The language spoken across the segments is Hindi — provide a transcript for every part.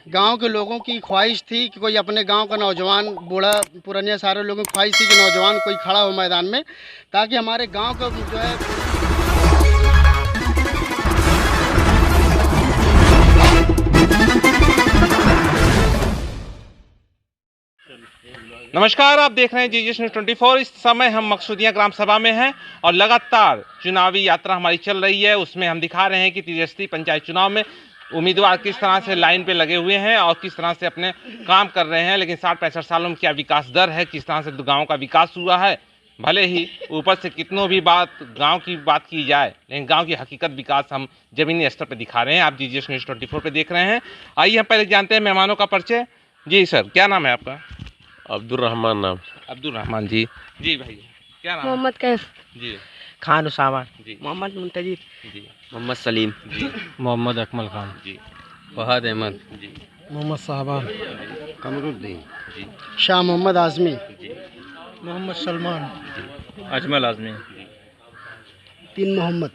गांव के लोगों की ख्वाहिश थी कि कोई अपने गांव का नौजवान, बूढ़ा पुरानिया, सारे लोगों की ख्वाहिश थी कि नौजवान कोई खड़ा हो मैदान में, ताकि हमारे गांव का जो है। नमस्कार, आप देख रहे हैं जीजीएस न्यूज़ 24। इस समय हम मकसूदिया ग्राम सभा में हैं और लगातार चुनावी यात्रा हमारी चल रही है। उसमें हम दिखा रहे हैं कि त्रिस्तरीय पंचायत चुनाव में उम्मीदवार किस तरह से लाइन पे लगे हुए हैं और किस तरह से अपने काम कर रहे हैं। लेकिन 60-65 सालों में क्या विकास दर है, किस तरह से गाँव का विकास हुआ है। भले ही ऊपर से कितनों भी गाँव की बात की जाए, लेकिन गाँव की हकीकत विकास हम जमीनी स्तर पर दिखा रहे हैं। आप जीजीएस न्यूज़ 24 पे देख रहे हैं। आइए हम पहले जानते हैं मेहमानों का परिचय। जी सर, क्या नाम है आपका? अब्दुल रहमान नाम। अब्दुल रहमान जी। जी भाई, क्या नाम? मोहम्मद कैफ जी। खान उसामा जी। मोहम्मद मुंतजिर जी। मोहम्मद सलीम जी। मोहम्मद अकमल खान जी। फहद अहमद जी। मोहम्मद साहबान, कमरुद्दीन जी। शाह मोहम्मद आज़मी, जी। मोहम्मद सलमान, अजमल आजमी, 3 मोहम्मद।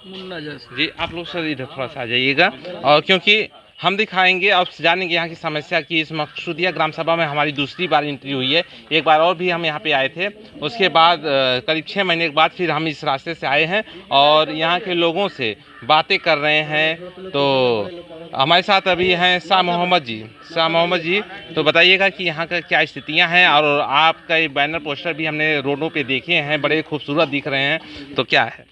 मुन्ना जैस। जी, आप लोग सर इधर थोड़ा सा आ जाइएगा, और क्योंकि हम दिखाएंगे और जानेंगे यहाँ की समस्या की। इस मकसूदिया ग्राम सभा में हमारी दूसरी बार एंट्री हुई है। एक बार और भी हम यहाँ पे आए थे, उसके बाद करीब 6 महीने के बाद फिर हम इस रास्ते से आए हैं और यहाँ के लोगों से बातें कर रहे हैं। तो हमारे साथ अभी हैं शाह मोहम्मद जी। शाह मोहम्मद जी, तो बताइएगा कि यहाँ का क्या स्थितियाँ हैं। और आपका ये बैनर पोस्टर भी हमने रोडों पर देखे हैं, बड़े खूबसूरत दिख रहे हैं, तो क्या है?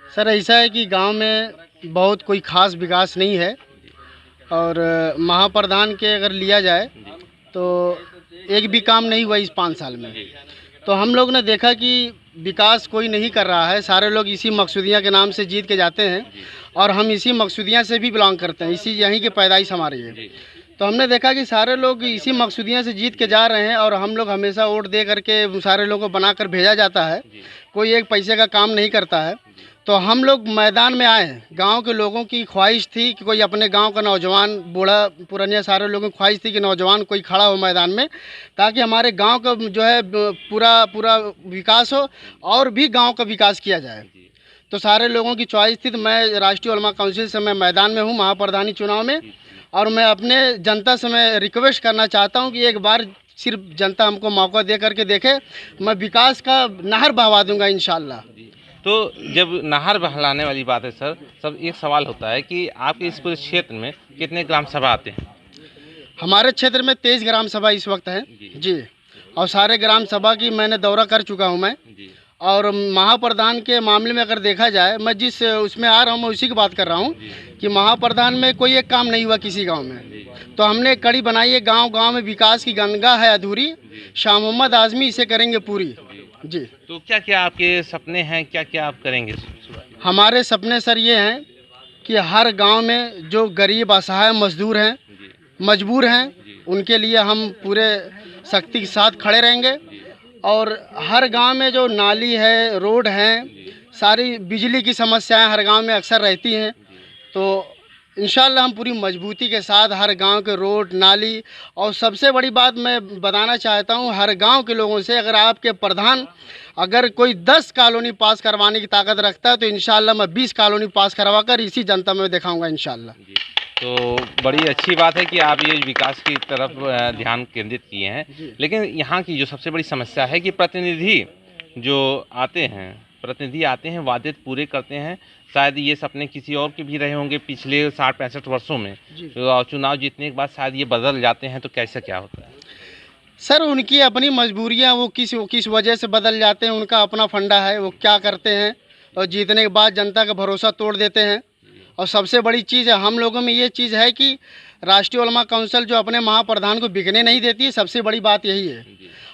सर ऐसा है कि गांव में बहुत कोई ख़ास विकास नहीं है, और महाप्रधान के अगर लिया जाए तो एक भी काम नहीं हुआ इस 5 साल में। तो हम लोग ने देखा कि विकास कोई नहीं कर रहा है। सारे लोग इसी मकसूदिया के नाम से जीत के जाते हैं, और हम इसी मकसूदिया से भी बिलोंग करते हैं, इसी यहीं की पैदाइश हमारी है। तो हमने देखा कि सारे लोग इसी मकसूदिया से जीत के जा रहे हैं, और हम लोग हमेशा वोट दे करके सारे लोगों को बना कर भेजा जाता है। कोई एक पैसे का काम नहीं करता है। तो हम लोग मैदान में आए हैं। गांव के लोगों की ख्वाहिश थी कि कोई अपने गांव का नौजवान, बूढ़ा पुरानिया, सारे लोगों की ख्वाहिश थी कि नौजवान कोई खड़ा हो मैदान में, ताकि हमारे गांव का जो है पूरा विकास हो और भी गांव का विकास किया जाए। तो सारे लोगों की चॉइस थी। तो मैं राष्ट्रीय उलमा काउंसिल से मैं मैदान में हूँ महाप्रधानी चुनाव में, और मैं अपने जनता से मैं रिक्वेस्ट करना चाहता हूँ कि एक बार सिर्फ जनता हमको मौका दे करके देखे। मैं विकास का नहर बहवा दूँगा इंशाअल्लाह। तो जब नहर बहलाने वाली बात है सर, सब एक सवाल होता है कि आपके इस पूरे क्षेत्र में कितने ग्राम सभा आते हैं? हमारे क्षेत्र में 23 ग्राम सभा इस वक्त हैं जी। और सारे ग्राम सभा की मैंने दौरा कर चुका हूं मैं। और महाप्रधान के मामले में अगर देखा जाए, मैं जिस उसमें आ रहा हूं मैं उसी की बात कर रहा हूं कि महाप्रधान में कोई एक काम नहीं हुआ किसी गांव में। तो हमने कड़ी बनाई है, गांव गांव में विकास की गंगा है अधूरी, शाह मोहम्मद आज़मी इसे करेंगे पूरी जी। तो क्या क्या आपके सपने हैं, क्या क्या आप करेंगे? हमारे सपने सर ये हैं कि हर गांव में जो गरीब असहाय मजदूर हैं, मजबूर हैं, उनके लिए हम पूरे सख्ती के साथ खड़े रहेंगे। और हर गांव में जो नाली है, रोड हैं, सारी बिजली की समस्याएं हर गांव में अक्सर रहती हैं। तो इंशाल्लाह हम पूरी मजबूती के साथ हर गांव के रोड, नाली, और सबसे बड़ी बात मैं बताना चाहता हूं हर गांव के लोगों से, अगर आपके प्रधान अगर कोई 10 कॉलोनी पास करवाने की ताकत रखता है तो इंशाल्लाह मैं 20 कॉलोनी पास करवा कर इसी जनता में दिखाऊंगा इंशाल्लाह। तो बड़ी अच्छी बात है कि आप ये विकास की तरफ ध्यान केंद्रित किए हैं। लेकिन यहाँ की जो सबसे बड़ी समस्या है कि प्रतिनिधि जो आते हैं वादे पूरे करते हैं। शायद ये सपने किसी और के भी रहे होंगे पिछले 60-65 वर्षों में, तो चुनाव जीतने के बाद शायद ये बदल जाते हैं। तो कैसे क्या होता है? सर उनकी अपनी मजबूरियां, वो किस वजह से बदल जाते हैं, उनका अपना फंडा है, वो क्या करते हैं, और जीतने के बाद जनता का भरोसा तोड़ देते हैं। और सबसे बड़ी चीज़ है हम लोगों में ये चीज़ है कि राष्ट्रीय उलमा काउंसिल जो अपने महाप्रधान को बिकने नहीं देती है, सबसे बड़ी बात यही है।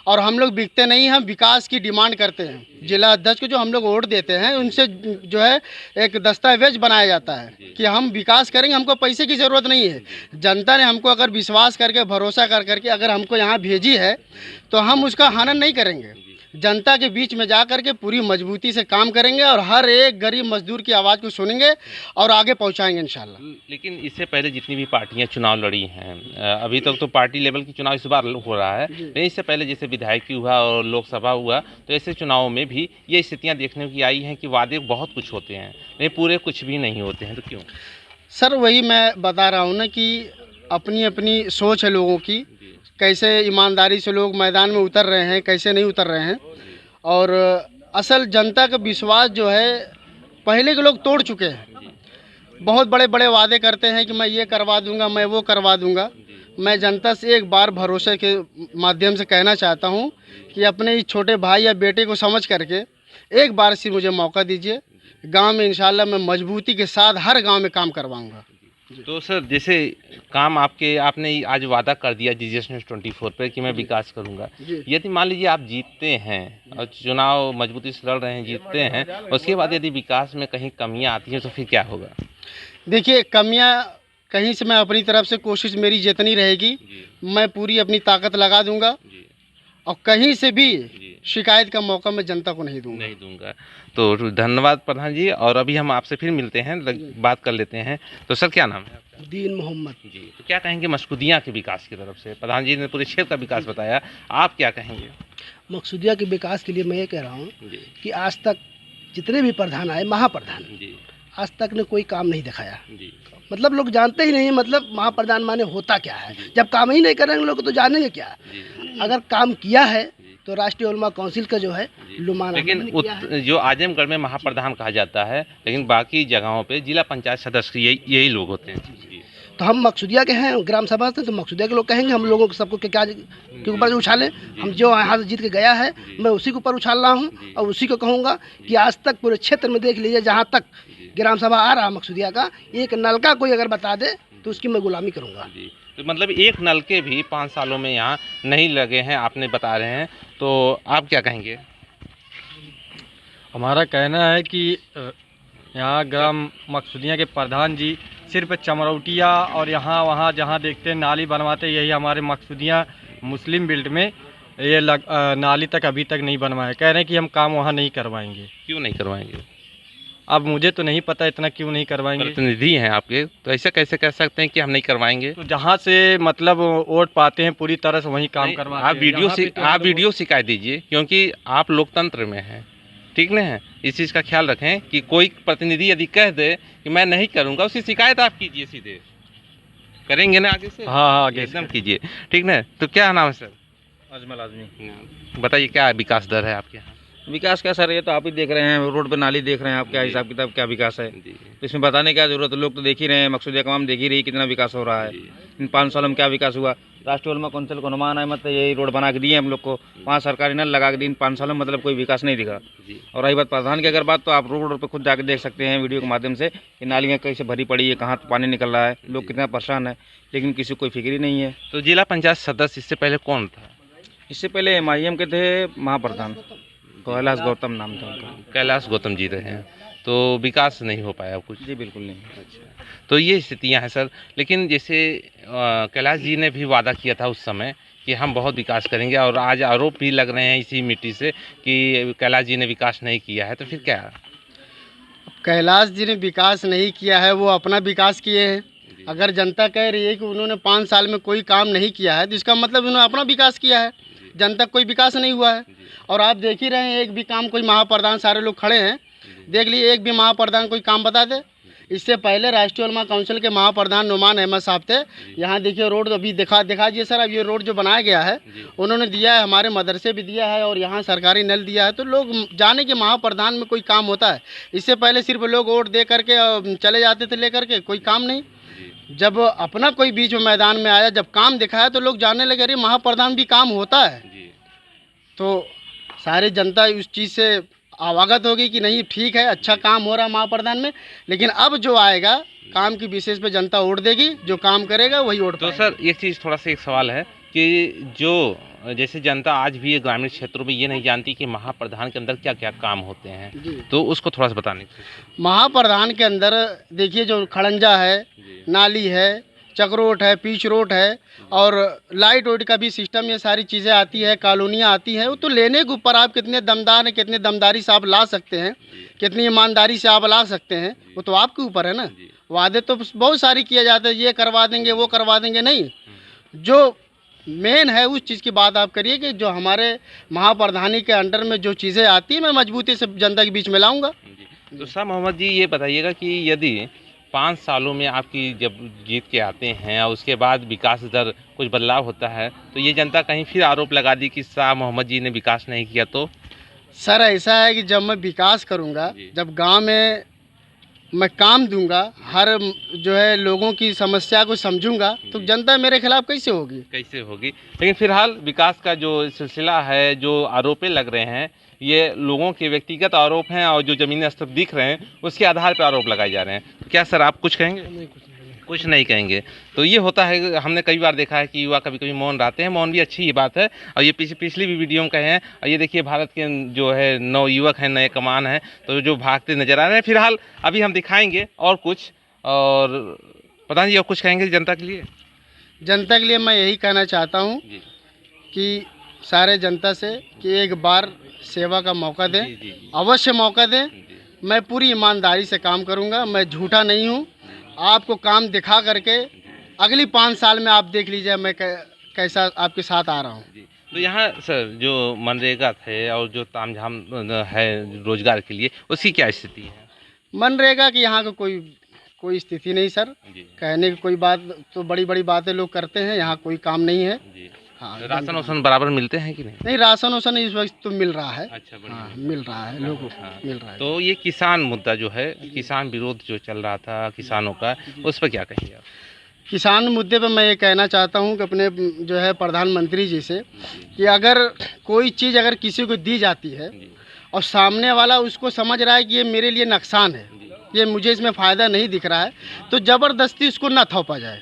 और हम लोग बिकते नहीं, हम विकास की डिमांड करते हैं। जिला अध्यक्ष को जो हम लोग वोट देते हैं, उनसे जो है एक दस्तावेज बनाया जाता है कि हम विकास करेंगे, हमको पैसे की ज़रूरत नहीं है। जनता ने हमको अगर विश्वास करके, भरोसा कर करके अगर हमको यहाँ भेजी है, तो हम उसका हनन नहीं करेंगे। जनता के बीच में जा कर के पूरी मजबूती से काम करेंगे, और हर एक गरीब मजदूर की आवाज़ को सुनेंगे और आगे पहुँचाएँगे इंशाल्लाह। लेकिन इससे पहले जितनी भी पार्टियां चुनाव लड़ी हैं, अभी तक तो पार्टी लेवल की चुनाव इस बार हो रहा है, लेकिन इससे पहले जैसे विधायकी हुआ और लोकसभा हुआ, तो ऐसे चुनावों में भी ये स्थितियां देखने की आई हैं कि वादे बहुत कुछ होते हैं, लेकिन पूरे कुछ भी नहीं होते हैं। तो क्यों? सर वही मैं बता रहा हूँ ना कि अपनी अपनी सोच है लोगों की, कैसे ईमानदारी से लोग मैदान में उतर रहे हैं, कैसे नहीं उतर रहे हैं। और असल जनता का विश्वास जो है पहले के लोग तोड़ चुके हैं। बहुत बड़े बड़े वादे करते हैं कि मैं ये करवा दूंगा, मैं वो करवा दूंगा। मैं जनता से एक बार भरोसे के माध्यम से कहना चाहता हूं कि अपने इस छोटे भाई या बेटे को समझ करके एक बार से मुझे मौका दीजिए। गांव में इंशाल्लाह मैं मजबूती के साथ हर गांव में काम करवाऊंगा। तो सर जैसे काम आपने आज वादा कर दिया जीजीएस न्यूज़ 24 पर कि मैं विकास करूंगा, यदि मान लीजिए आप जीतते हैं और चुनाव मजबूती से लड़ रहे हैं, जीतते हैं, उसके बाद यदि विकास में कहीं कमियां आती हैं तो फिर क्या होगा? देखिए, कमियां कहीं से मैं अपनी तरफ से कोशिश मेरी जितनी रहेगी मैं पूरी अपनी ताकत लगा दूंगा और कहीं से भी शिकायत का मौका मैं जनता को नहीं दूंगा। तो धन्यवाद प्रधान जी। और अभी हम आपसे फिर मिलते हैं, बात कर लेते हैं। तो सर क्या नाम है आपका? दीन मोहम्मद जी। तो क्या कहेंगे मकसूदिया के विकास की तरफ से? प्रधान जी ने पूरे क्षेत्र का विकास बताया, आप क्या कहेंगे? मकसूदिया के विकास के लिए मैं ये कह रहा हूँ कि आज तक जितने भी प्रधान आए, महाप्रधान, आज तक ने कोई काम नहीं दिखाया। मतलब लोग जानते ही नहीं, मतलब महाप्रधान माने होता क्या है। जब काम ही नहीं करेंगे लोग तो जानेंगे क्या। अगर काम किया है तो राष्ट्रीय उलमा काउंसिल का जो है लुमान, लेकिन जो आजमगढ़ में महाप्रधान कहा जाता है, लेकिन बाकी जगहों पे जिला पंचायत सदस्य यही लोग होते हैं। तो हम मकसूदिया के हैं, ग्राम सभा से, तो मकसूदिया के लोग कहेंगे हम लोगों को सबको क्या के ऊपर उछालें। हम जो यहाँ से जीत के गया है मैं उसी के ऊपर उछाल रहा हूँ और उसी को कहूँगा कि आज तक पूरे क्षेत्र में देख लीजिए, जहाँ तक ग्राम सभा आ रहा मकसूदिया का, एक नल का कोई अगर बता दे तो उसकी मैं गुलामी करूँगा। तो मतलब एक नलके भी 5 सालों में यहाँ नहीं लगे हैं, आपने बता रहे हैं, तो आप क्या कहेंगे? हमारा कहना है कि यहाँ ग्राम मकसूदिया के प्रधान जी सिर्फ चमरौटिया और यहाँ वहाँ जहाँ देखते हैं नाली बनवाते, यही हमारे मकसूदिया मुस्लिम बिल्ड में ये नाली तक अभी तक नहीं बनवाए। कह रहे हैं कि हम काम वहाँ नहीं करवाएंगे। क्यों नहीं करवाएंगे? अब मुझे तो नहीं पता इतना क्यों नहीं करवाएंगे। प्रतिनिधि हैं आपके, तो ऐसा कैसे कह सकते हैं कि हम नहीं करवाएंगे? तो जहाँ से मतलब वोट पाते हैं पूरी तरह से वहीं काम करवाते हैं। आप वीडियो शिकायत दीजिए, क्योंकि आप लोकतंत्र में हैं, ठीक ना है? इस चीज़ का ख्याल रखें कि कोई प्रतिनिधि यदि कह दे कि मैं नहीं करूँगा, उसकी शिकायत आप कीजिए, सीधे करेंगे ना आगे से? हाँ आगे एकदम कीजिए, ठीक ना? तो क्या नाम है सर? अजमल आजमी। बताइए क्या विकास दर है आपके यहाँ? विकास क्या सर, ये तो आप ही देख रहे हैं, रोड पे नाली देख रहे हैं आप, क्या हिसाब किताब क्या विकास है, तो इसमें बताने क्या जरूरत है। लोग तो देख ही रहे हैं, मकसूदिया का हम देख ही रही कितना विकास हो रहा है। इन 5 सालों में क्या विकास हुआ। राष्ट्रीय उलमा काउंसिल को अनुमान है, मतलब यही रोड बना के दिए हम लोग को, 5 सरकारी नल लगा के दी, इन 5 सालों में मतलब कोई विकास नहीं दिखा। और रही बात प्रधान की अगर बात, तो आप रोड पर खुद जाकर देख सकते हैं वीडियो के माध्यम से कि नालियाँ कैसे भरी पड़ी है, कहाँ पानी निकल रहा है, लोग कितना परेशान है, लेकिन किसी को कोई फिक्र ही नहीं है। तो जिला पंचायत सदस्य इससे पहले कौन था? इससे पहले MIM के थे महाप्रधान, कैलाश गौतम नाम था उनका। कैलाश गौतम जी रहे हैं, तो विकास नहीं हो पाया कुछ? जी बिल्कुल नहीं। अच्छा, तो ये स्थितियां हैं सर। लेकिन जैसे कैलाश जी ने भी वादा किया था उस समय कि हम बहुत विकास करेंगे, और आज आरोप भी लग रहे हैं इसी मिट्टी से कि कैलाश जी ने विकास नहीं किया है, तो फिर क्या? कैलाश जी ने विकास नहीं किया है, वो अपना विकास किए हैं। अगर जनता कह रही है कि उन्होंने 5 साल में कोई काम नहीं किया है, तो इसका मतलब उन्होंने अपना विकास किया है, जनता कोई विकास नहीं हुआ है। और आप देख ही रहे हैं, एक भी काम कोई महाप्रधान, सारे लोग खड़े हैं, देख लीजिए एक भी महाप्रधान कोई काम बता दे। इससे पहले राष्ट्रीय उलमा काउंसिल के महाप्रधान नुमान अहमद साहब थे। यहाँ देखिए रोड अभी दिखा दीजिए सर। अब ये रोड जो बनाया गया है उन्होंने दिया है, हमारे मदरसे भी दिया है और यहाँ सरकारी नल दिया है। तो लोग जाने कि महाप्रधान में कोई काम होता है। इससे पहले सिर्फ लोग वोट दे करके चले जाते थे लेकर के, कोई काम नहीं। जब अपना कोई बीच में मैदान में आया, जब काम दिखाया, तो लोग जानने लगे अरे महाप्रधान भी काम होता है। तो सारी जनता उस चीज़ से अवगत होगी कि नहीं ठीक है, अच्छा काम हो रहा महाप्रधान में। लेकिन अब जो आएगा काम की विशेष पे जनता वोट देगी, जो काम करेगा वही वोट। तो सर एक चीज़ थोड़ा सा एक सवाल है कि जो जैसे जनता आज भी ग्रामीण क्षेत्रों में ये नहीं जानती कि महाप्रधान के अंदर क्या क्या काम होते हैं, तो उसको थोड़ा सा बताने की। महाप्रधान के अंदर देखिए जो खड़ंजा है, नाली है, चक्रोट है, पीच रोड है और लाइट वाइट का भी सिस्टम, ये सारी चीज़ें आती है, कॉलोनियाँ आती हैं। वो तो लेने के ऊपर आप कितने दमदार हैं, कितने दमदारी से आप ला सकते हैं, कितनी ईमानदारी से आप ला सकते हैं, वो तो आपके ऊपर है ना। वादे तो बहुत सारी किए जाते हैं, ये करवा देंगे वो करवा देंगे, नहीं। जो मेन है उस चीज़ की बात आप करिए कि जो हमारे महाप्रधानी के अंडर में जो चीज़ें आती हैं मैं मजबूती से जनता के बीच में लाऊंगा। तो शाह मोहम्मद जी ये बताइएगा कि यदि 5 सालों में आपकी जब जीत के आते हैं और उसके बाद विकास दर कुछ बदलाव होता है, तो ये जनता कहीं फिर आरोप लगा दी कि शाह मोहम्मद जी ने विकास नहीं किया। तो सर ऐसा है कि जब मैं विकास करूंगा, जब गांव में मैं काम दूंगा, हर जो है लोगों की समस्या को समझूंगा, तो जनता मेरे खिलाफ कैसे होगी? लेकिन फिलहाल विकास का जो सिलसिला है, जो आरोपें लग रहे हैं, ये लोगों के व्यक्तिगत आरोप हैं और जो ज़मीनी स्तर दिख रहे हैं उसके आधार पर आरोप लगाए जा रहे हैं। तो क्या सर आप कुछ कहेंगे? नहीं, कुछ नहीं कहेंगे। तो ये होता है, हमने कई बार देखा है कि युवा कभी कभी मौन रहते हैं, मौन भी अच्छी बात है। और ये पिछली भी वीडियो में कहे हैं। और ये देखिए भारत के जो है नौ युवक हैं, नए कमान हैं, तो जो भागते नजर आ रहे हैं। फिलहाल अभी हम दिखाएंगे और कुछ, और प्रधान जी और कुछ कहेंगे जनता के लिए? जनता के लिए मैं यही कहना चाहता हूँ कि सारे जनता से कि एक बार सेवा का मौका दें, अवश्य मौका दें। मैं पूरी ईमानदारी से काम करूँगा, मैं झूठा नहीं हूँ। आपको काम दिखा करके अगली 5 साल में आप देख लीजिए मैं कैसा आपके साथ आ रहा हूँ। तो यहाँ सर जो मनरेगा थे और जो तामझाम है रोजगार के लिए, उसकी क्या स्थिति है? मनरेगा की यहाँ का कोई स्थिति नहीं सर। कहने की कोई बात, तो बड़ी बड़ी बातें लोग करते हैं, यहाँ कोई काम नहीं है। हाँ, राशन वाशन बराबर मिलते हैं कि नहीं? नहीं, राशन वाशन इस वक्त तो मिल रहा है। अच्छा, हाँ, मिल रहा है, लोगों को मिल रहा है। तो ये किसान मुद्दा जो है, किसान विरोध जो चल रहा था किसानों का, उस पर क्या कहेंगे आप? किसान मुद्दे पर मैं ये कहना चाहता हूँ कि अपने जो है प्रधानमंत्री जी से कि अगर कोई चीज़ अगर किसी को दी जाती है और सामने वाला उसको समझ रहा है कि ये मेरे लिए नुकसान है, ये मुझे इसमें फ़ायदा नहीं दिख रहा है, तो ज़बरदस्ती उसको ना थोपा जाए।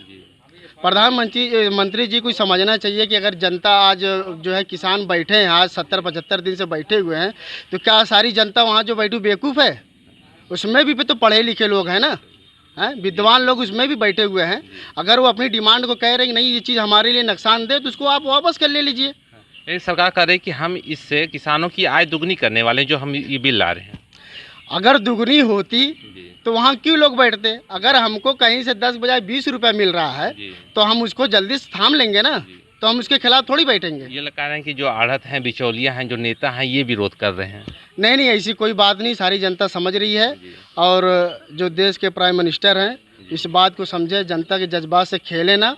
मंत्री जी को समझना चाहिए कि अगर जनता आज जो है किसान बैठे हैं, आज 70-75 दिन से बैठे हुए हैं, तो क्या सारी जनता वहाँ जो बैठी बेवकूफ़ है? उसमें भी तो पढ़े लिखे लोग हैं ना, हैं विद्वान लोग उसमें भी बैठे हुए हैं। अगर वो अपनी डिमांड को कह रहे हैं कि नहीं ये चीज़ हमारे लिए नुकसान दे, तो उसको आप वापस कर ले लीजिए। सरकार कह रही है कि हम इससे किसानों की आय दुगनी करने वाले, जो हम ये बिल ला रहे हैं। अगर दुगनी होती तो वहाँ क्यों लोग बैठते? अगर हमको कहीं से 10 बजाय 20 रुपये मिल रहा है तो हम उसको जल्दी से थाम लेंगे ना, तो हम उसके खिलाफ थोड़ी बैठेंगे। ये लगा रहे हैं कि जो आढ़त हैं, बिचौलिया हैं, जो नेता हैं, ये विरोध कर रहे हैं। नहीं, ऐसी कोई बात नहीं, सारी जनता समझ रही है। और जो देश के प्राइम मिनिस्टर हैं इस बात को समझे, जनता के जज्बात से खेले ना,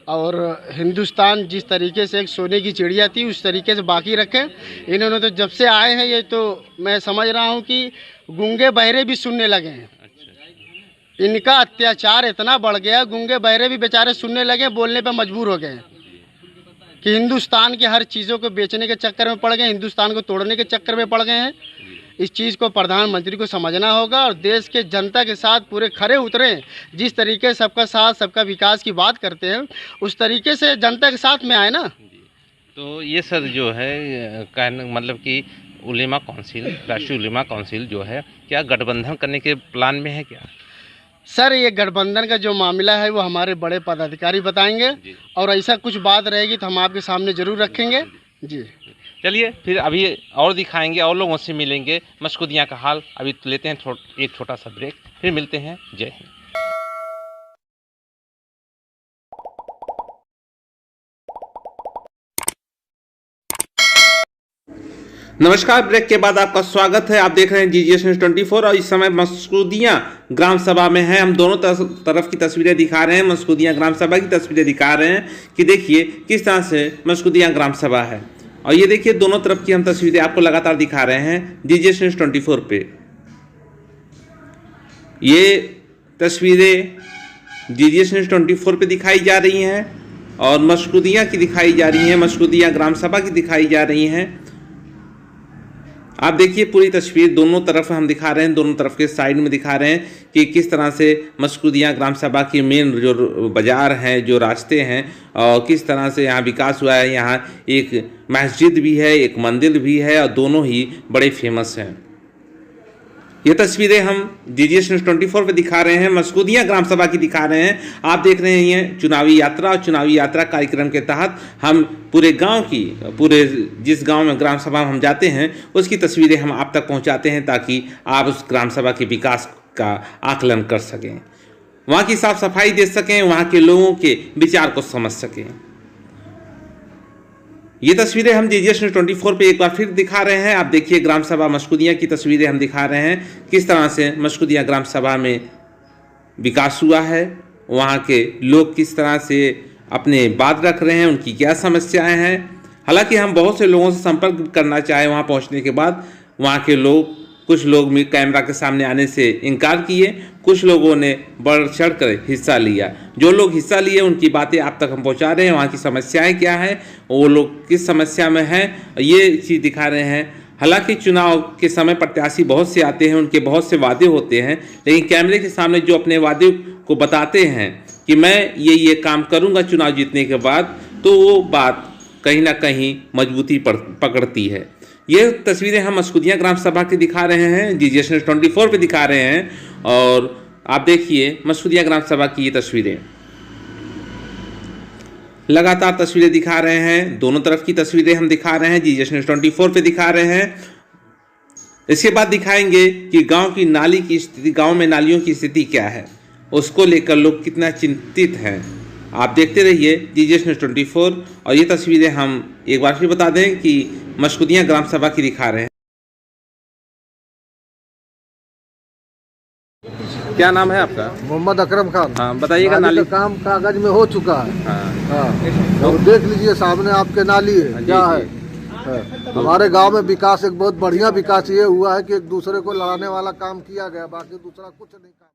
और हिंदुस्तान जिस तरीके से एक सोने की चिड़िया थी उस तरीके से बाकी रखें। इन्होंने तो जब से आए हैं, ये तो मैं समझ रहा हूँ कि गूंगे बहरे भी सुनने लगे हैं। इनका अत्याचार इतना बढ़ गया, गूंगे बहरे भी बेचारे सुनने लगे, बोलने पे मजबूर हो गए हैं कि हिंदुस्तान के हर चीज़ों को बेचने के चक्कर में पड़ गए, हिंदुस्तान को तोड़ने के चक्कर में पड़ गए हैं। इस चीज़ को प्रधानमंत्री को समझना होगा और देश के जनता के साथ पूरे खरे उतरें। जिस तरीके से सबका साथ सबका विकास की बात करते हैं, उस तरीके से जनता के साथ में आए ना। तो ये सर जो है कहने मतलब कि उलेमा काउंसिल, राष्ट्रीय उलेमा काउंसिल जो है, क्या गठबंधन करने के प्लान में है क्या? सर ये गठबंधन का जो मामला है वो हमारे बड़े पदाधिकारी बताएंगे, और ऐसा कुछ बात रहेगी तो हम आपके सामने ज़रूर रखेंगे जी। चलिए फिर अभी और दिखाएंगे और लोगों से मिलेंगे, मशकूदिया का हाल। अभी लेते हैं एक छोटा सा ब्रेक, फिर मिलते हैं। जय हिंद। नमस्कार, ब्रेक के बाद आपका स्वागत है। आप देख रहे हैं GGS न्यूज़ 24 और इस समय मशकूदिया ग्राम सभा में हैं। हम दोनों तरफ की तस्वीरें दिखा रहे हैं, मशकूदिया ग्राम सभा की तस्वीरें दिखा रहे हैं कि देखिए किस तरह से मशकूदिया ग्राम सभा है। और ये देखिए दोनों तरफ की हम तस्वीरें आपको लगातार दिखा रहे हैं GGS न्यूज़ 24 पे। ये तस्वीरें GGS न्यूज़ 24 पे दिखाई जा रही हैं और मशकूदिया की दिखाई जा रही हैं, मशकूदिया ग्राम सभा की दिखाई जा रही हैं। आप देखिए पूरी तस्वीर दोनों तरफ हम दिखा रहे हैं, दोनों तरफ के साइड में दिखा रहे हैं कि किस तरह से मशकूदिया ग्राम सभा की मेन जो बाज़ार हैं, जो रास्ते हैं, और किस तरह से यहाँ विकास हुआ है। यहाँ एक मस्जिद भी है, एक मंदिर भी है, और दोनों ही बड़े फेमस हैं। ये तस्वीरें हम GGS न्यूज़ 24 पे दिखा रहे हैं, मशकूदिया ग्राम सभा की दिखा रहे हैं। आप देख रहे हैं चुनावी यात्रा, और चुनावी यात्रा कार्यक्रम के तहत हम पूरे गांव की, पूरे जिस गांव में ग्राम सभा हम जाते हैं उसकी तस्वीरें हम आप तक पहुंचाते हैं, ताकि आप उस ग्राम सभा के विकास का आकलन कर सकें, वहाँ की साफ सफाई देख सकें, वहाँ के लोगों के विचार को समझ सकें। ये तस्वीरें हम GGS न्यूज़ 24 पे एक बार फिर दिखा रहे हैं। आप देखिए ग्राम सभा मशकूदिया की तस्वीरें हम दिखा रहे हैं, किस तरह से मशकूदिया ग्राम सभा में विकास हुआ है, वहाँ के लोग किस तरह से अपने बात रख रहे हैं, उनकी क्या समस्याएं हैं। हालांकि हम बहुत से लोगों से संपर्क करना चाहे, वहाँ पहुँचने के बाद वहाँ के लोग, कुछ लोग भी कैमरा के सामने आने से इनकार किए, कुछ लोगों ने बढ़ चढ़ कर हिस्सा लिया। जो लोग हिस्सा लिए उनकी बातें आप तक हम पहुंचा रहे हैं, वहाँ की समस्याएं क्या हैं, वो लोग किस समस्या में हैं, ये चीज़ दिखा रहे हैं। हालांकि चुनाव के समय प्रत्याशी बहुत से आते हैं, उनके बहुत से वादे होते हैं, लेकिन कैमरे के सामने जो अपने वादे को बताते हैं कि मैं ये काम करूँगा चुनाव जीतने के बाद, तो वो बात कहीं ना कहीं मजबूती पकड़ती है। ये तस्वीरें हम मसकुदिया ग्राम सभा की दिखा रहे हैं, जीजीएस न्यूज़ 24 पे दिखा रहे हैं। और आप देखिए मसकुदिया ग्राम सभा की ये तस्वीरें, लगातार तस्वीरें दिखा रहे हैं, दोनों तरफ की तस्वीरें हम दिखा रहे हैं, जीजीएस न्यूज़ 24 पे दिखा रहे हैं। इसके बाद दिखाएंगे कि गांव की नाली की स्थिति, गांव में नालियों की स्थिति क्या है, उसको लेकर लोग कितना चिंतित हैं। आप देखते रहिए जीजीएस न्यूज़ 24। और ये तस्वीरें हम एक बार फिर बता दें कि मसकुदिया ग्राम सभा की दिखा रहे हैं। क्या नाम है आपका? मोहम्मद अकरम खान। हाँ, बताइएगा। नाली का काम कागज में हो चुका है। हाँ। तो देख लीजिए सामने आपके नाली है, क्या है। हमारे गांव में विकास, एक बहुत बढ़िया विकास ये हुआ है कि एक दूसरे को लड़ाने वाला काम किया गया, बाकी दूसरा कुछ नहीं।